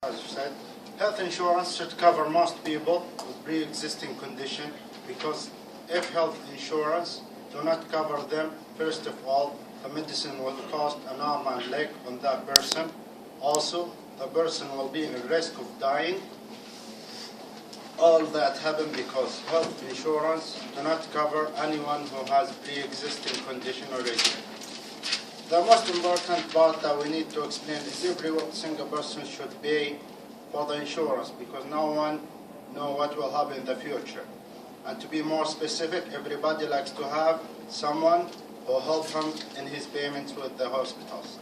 As you said, health insurance should cover most people with pre-existing condition, because if health insurance do not cover them, first of all, the medicine will cost an arm and leg on that person. Also, the person will be in risk of dying. All that happen because health insurance do not cover anyone who has pre-existing condition already. The most important part that we need to explain is every single person should pay for the insurance, because no one knows what will happen in the future. And to be more specific, everybody likes to have someone who help him in his payments with the hospitals.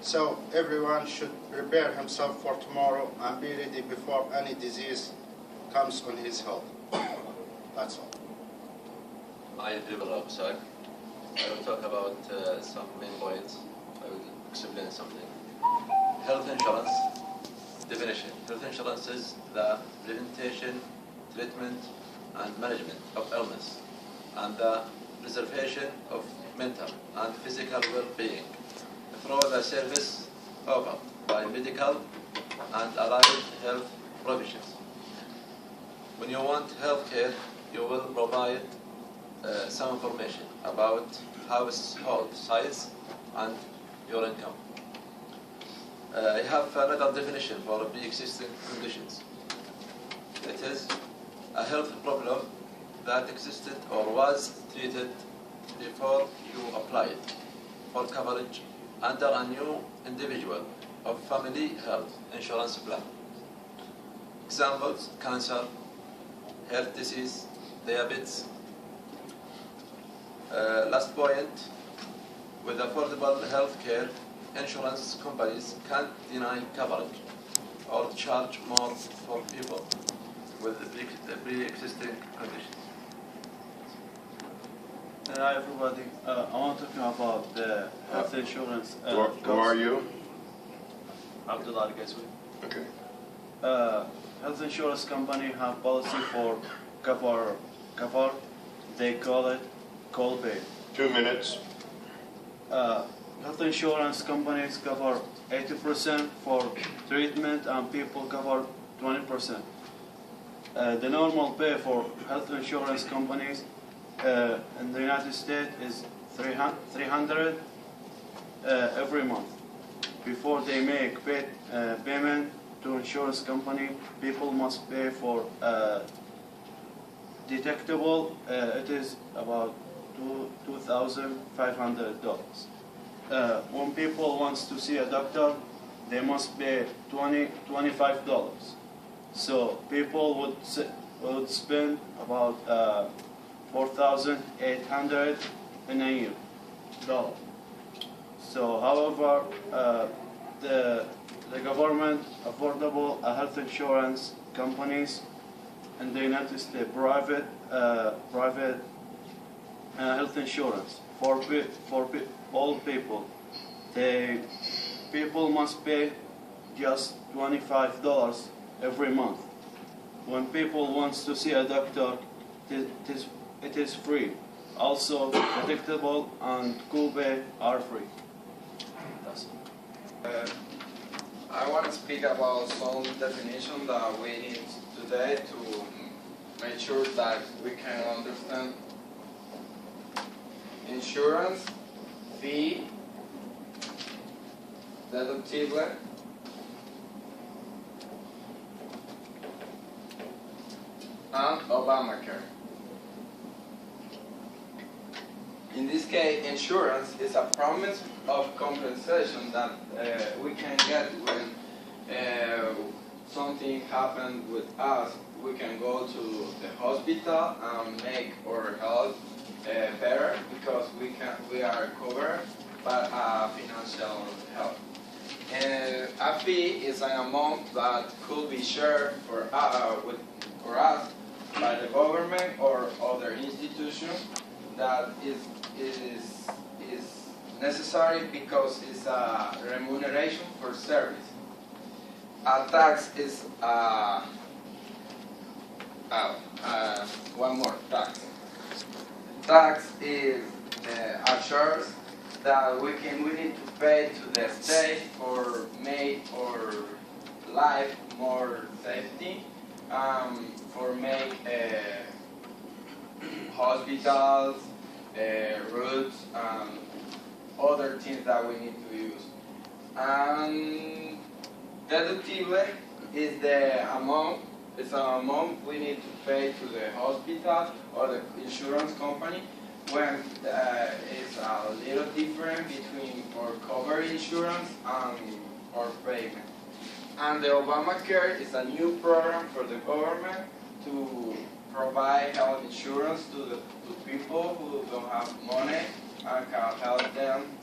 So everyone should prepare himself for tomorrow and be ready before any disease comes on his health. That's all. I develop, sorry. I will talk about some main points. I will explain something. Health insurance definition. Health insurance is the prevention, treatment, and management of illness, and the preservation of mental and physical well-being through the service offered by medical and allied health provisions. When you want health care, you will provide some information about household size and your income. I have another definition for pre-existing conditions. It is a health problem that existed or was treated before you applied for coverage under a new individual or family health insurance plan. Examples: cancer, heart disease, diabetes. Last point, with affordable health care, insurance companies can't deny coverage or charge more for people with the pre-existing conditions. Hi everybody, I want to talk about the health insurance. Who are you? Abdullah Al-Ghazwi. Okay. Health insurance company have policy for cover. They call it copay. 2 minutes. Health insurance companies cover 80% for treatment and people cover 20%. The normal pay for health insurance companies in the United States is $300 every month. Before they make payment to insurance company, people must pay for deductible. It is about $2,500. When people wants to see a doctor, they must pay $25. So people would spend about $4,800 in a year. So, however, the government affordable health insurance companies in the United States, private health insurance for all people. People must pay just $25 every month. When people wants to see a doctor, it is free. Also, deductible and copay are free. That's it. I want to speak about some definition that we need today to make sure that we can understand. Insurance, fee, deductible, and Obamacare. In this case, insurance is a promise of compensation that we can get when something happened with us. We can go to the hospital and make our health better because we are covered by financial help. A fee is an amount that could be shared for us by the government or other institution that is necessary because it's a remuneration for service. A tax is one more tax. Tax is a charge that we need to pay to the state for make or life more safety for make hospitals, routes, and other things that we need to use. And deductible is the amount. It's an amount we need to pay to the hospital or the insurance company when it's a little different between our cover insurance and our payment. And the Obamacare is a new program for the government to provide health insurance to people who don't have money and can help them.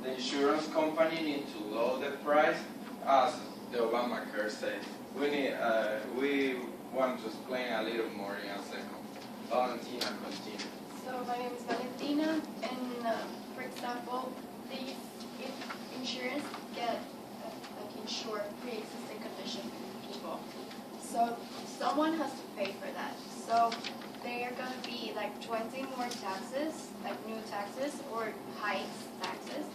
The insurance company needs to lower the price, as the Obamacare says. We want to explain a little more in a second. Valentina, continue. So my name is Valentina, and for example, if insurance get insure pre-existing condition people, so someone has to pay for that. So they are going to be like 20 more taxes, like new taxes or hikes taxes.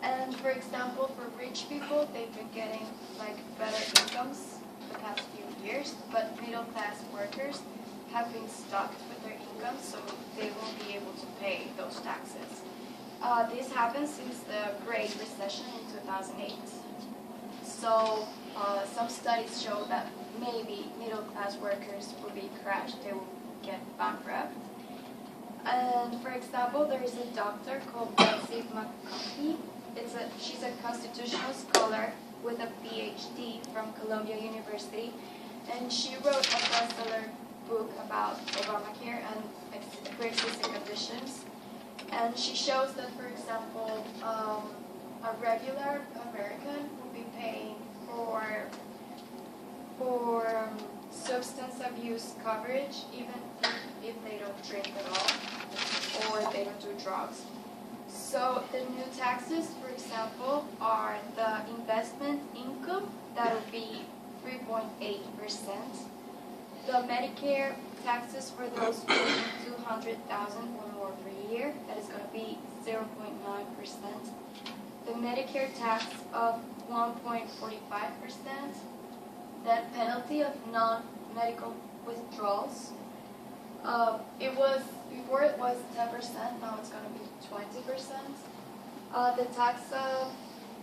And for example, for rich people, they've been getting like better incomes the past few years, but middle class workers have been stuck with their income, so they won't be able to pay those taxes. This happened since the Great Recession in 2008. So some studies show that maybe middle class workers will be crushed, they will get bankrupt. And for example, there is a doctor called Betsy McCarthy. She's a constitutional scholar with a PhD from Columbia University, and she wrote a bestseller book about Obamacare and pre-existing conditions. And she shows that, for example, a regular American will be paying for substance abuse coverage, even if they don't drink at all or they don't do drugs. So the new taxes, for example, are the investment income, that will be 3.8%. The Medicare taxes for those making $200,000 or more per year, that is going to be 0.9%. The Medicare tax of 1.45%. The penalty of non-medical withdrawals. Before it was 10%, now it's going to be 20%. The tax of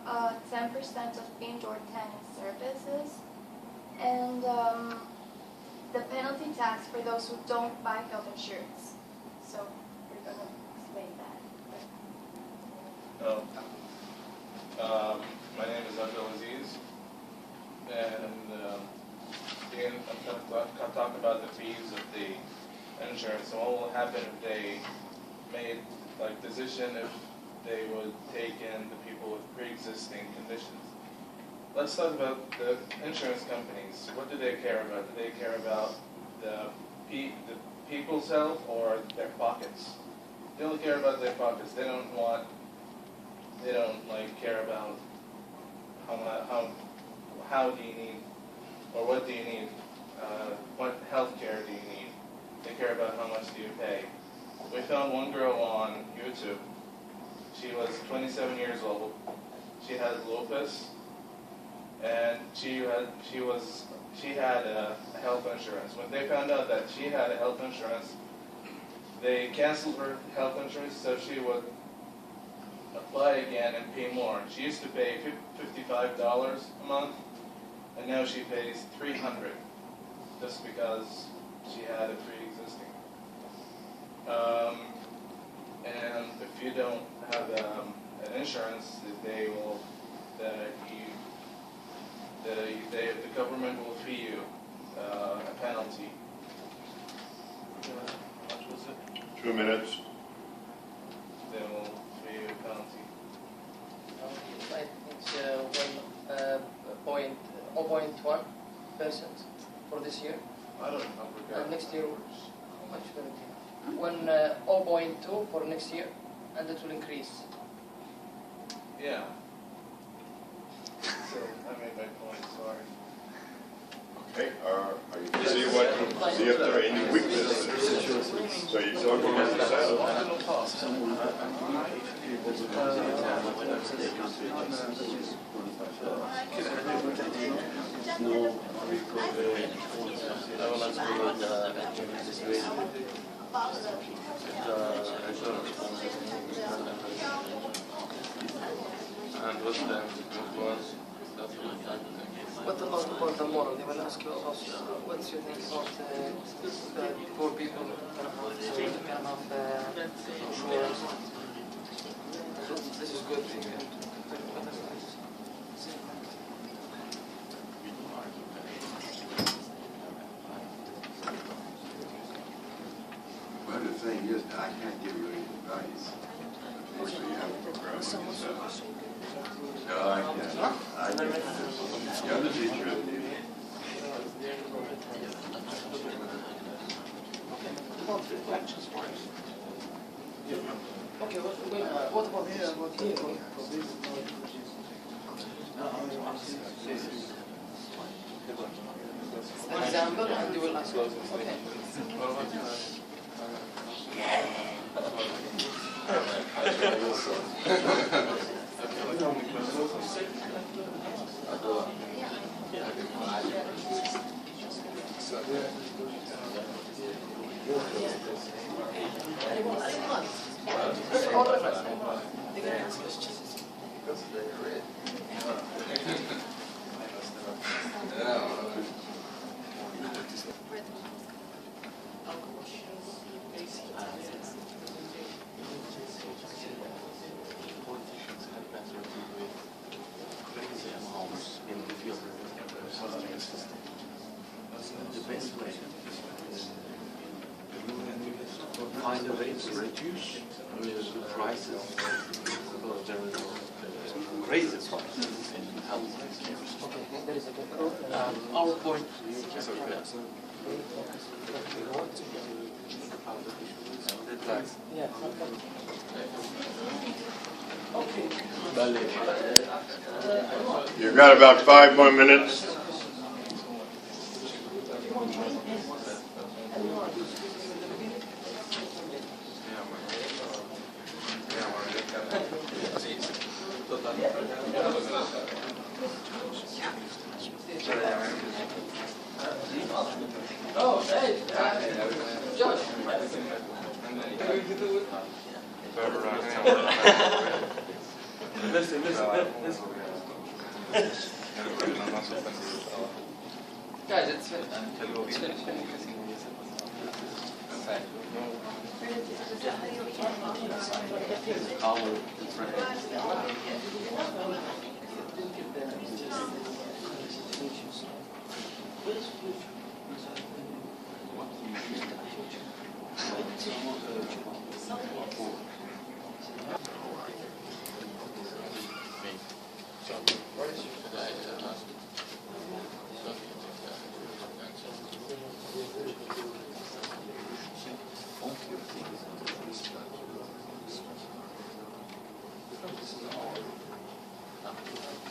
10% of indoor tenant services, and the penalty tax for those who don't buy health insurance. So we're going to explain that. My name is Abdul Aziz, and I'm going to talk about the fees of the insurance and what will happen if they made decision if they would take in the people with pre-existing conditions. Let's talk about the insurance companies. What do they care about? Do they care about the people's health or their pockets? They don't care about their pockets. They don't care about how do you need, or what do you need, what health care do you need. They care about how much do you pay. We found one girl on YouTube. She was 27 years old. She had lupus, and she had a health insurance. When they found out that she had a health insurance, they canceled her health insurance so she would apply again and pay more. She used to pay $55 a month, and now she pays $300 just because she had a pre-existing. And if you don't have an insurance, the government will fee you a penalty. How much was it? 2 minutes. They will fee you a penalty. It's 0.1% for this year. I don't know. And next year, how much will it be? 0.2 for next year, and it will increase. Yeah. So I made my point. Sorry. Okay, are you busy? What? See if there are any weaknesses. So you document this out. And what's the influence? What about the moral? They will ask you about what's your think about the poor people can have insurance. This is good. Well, the thing is, I can't give you any advice. So you have to program yourself. No, I can't. You're the teacher. Okay, what about this? Example, and you will ask. Okay. Find a way to reduce the prices because there is crazy prices in health care. Our point is Yeah. You've got about 5 more minutes. Oh, hey, Josh. Listen. Guys, it's finished.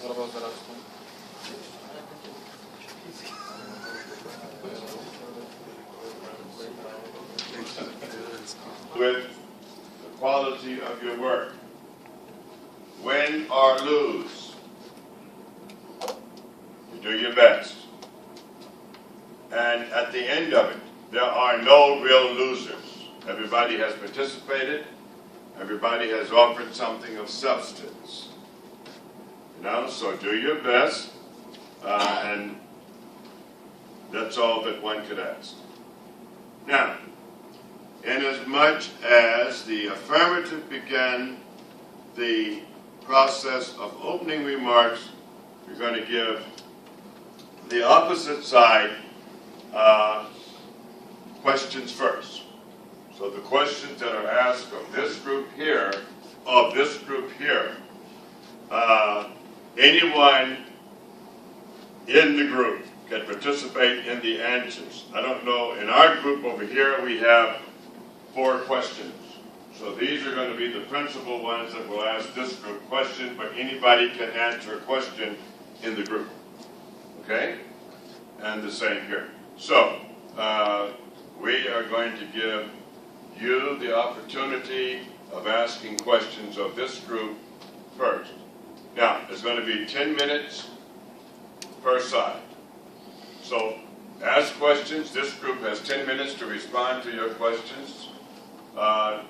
What about the last one? With the quality of your work. Win or lose, you do your best. And at the end of it, there are no real losers. Everybody has participated. Everybody has offered something of substance. You know, so do your best, and that's all that one could ask. Now, inasmuch as the affirmative began the process of opening remarks, we're going to give the opposite side questions first. So the questions that are asked of this group here, anyone in the group can participate in the answers. I don't know, in our group over here we have 4 questions. So these are going to be the principal ones that will ask this group question, but anybody can answer a question in the group. Okay? And the same here. So, we are going to give you the opportunity of asking questions of this group first. Now, there's going to be 10 minutes per side. So, ask questions. This group has 10 minutes to respond to your questions,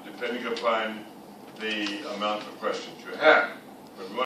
depending upon the amount of questions you have. But